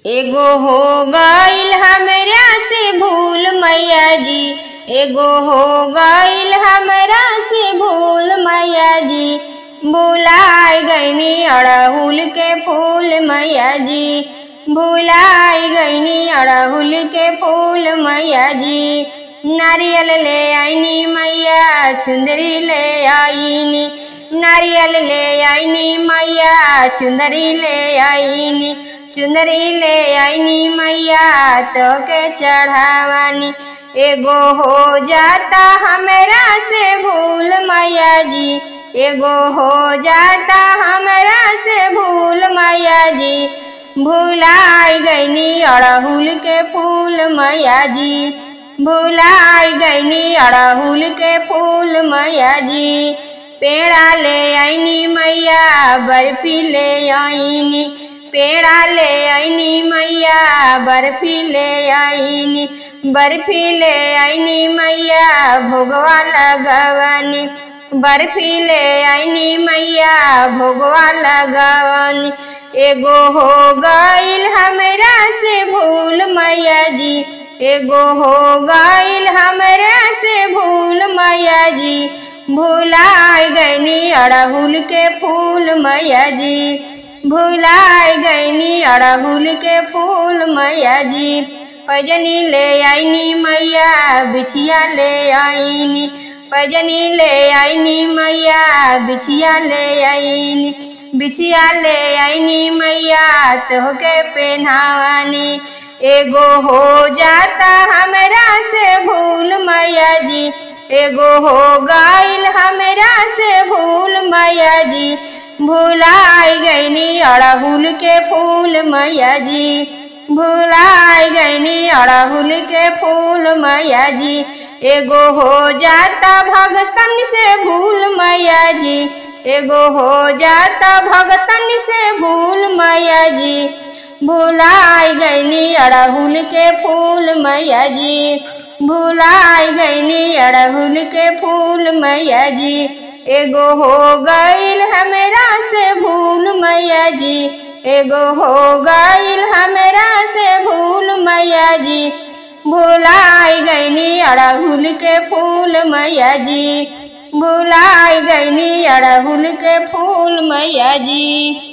एगो हो गईल हमरा से भूल मैया जी, एगो हो गईल हमरा से भूल मैया जी। भुलाइ गईनी अड़हुल के फूल मैया जी, भुलाइ गईनी अड़हुल के फूल मैया जी। नारियल ले आईनी मैया चुंदरी ले आईनी, नारियल ले आईनी मैया चुंदरी ले आईनी, चुंदरी ले आईनी मैया तो के चढ़ावानी। एगो हो जाता हमरा से भूल मैया जी, एगो हो जाता हमरा से भूल मैया जी। भुलाइ गईनी अड़हुल के फूल मैया जी, भुलाइ गईनी अड़हुल के फूल मैया जी। पेड़ा ले आईनी मैया बर्फी ले आईनी, पेड़ा ले आईनी मैया बर्फी ले आईनी, बर्फी ले आईनी मैया भोगवा लगवानी, बर्फी ले आईनी मैया भोगवा लगवानी। एगो हो गईल हमरा से भूल मैया जी, एगो हो गईल हमरा से भूल मैया जी। भुलाइ गईनी अड़हुल के फूल मैया जी, भुलाइ गईनी अड़हुल के फूल मैया जी। पैजनी ले आईनी मैया बिछिया ले आईनी, पैजनी ले आईनी मैया बिछिया ले आईनी, बिछिया ले आईनी मैया तोहके पहनावानी। एगो हो जाता हमरा से भूल मैया जी, एगो हो गईल हमरा से भूल मैया जी। भुलाइ गईनी अड़हुल के फूल मैया जी, भुलाइ गईनी अड़हुल के फूल मैया जी। एगो हो जाता भगतन से भूल मैया जी, एगो हो जाता भगतन से भूल मैया जी। भुलाइ गईनी अड़हुल के फूल मैया जी, भुलाइ गईनी अड़हुल के फूल मैया जी। एगो हो गईल हमरा से भूल मैया जी, एगो हो गईल हमरा से भूल मैया जी। भुलाइ गईनी अड़हुल के फूल मैया जी, भुलाइ गईनी अड़हुल के फूल मैया जी।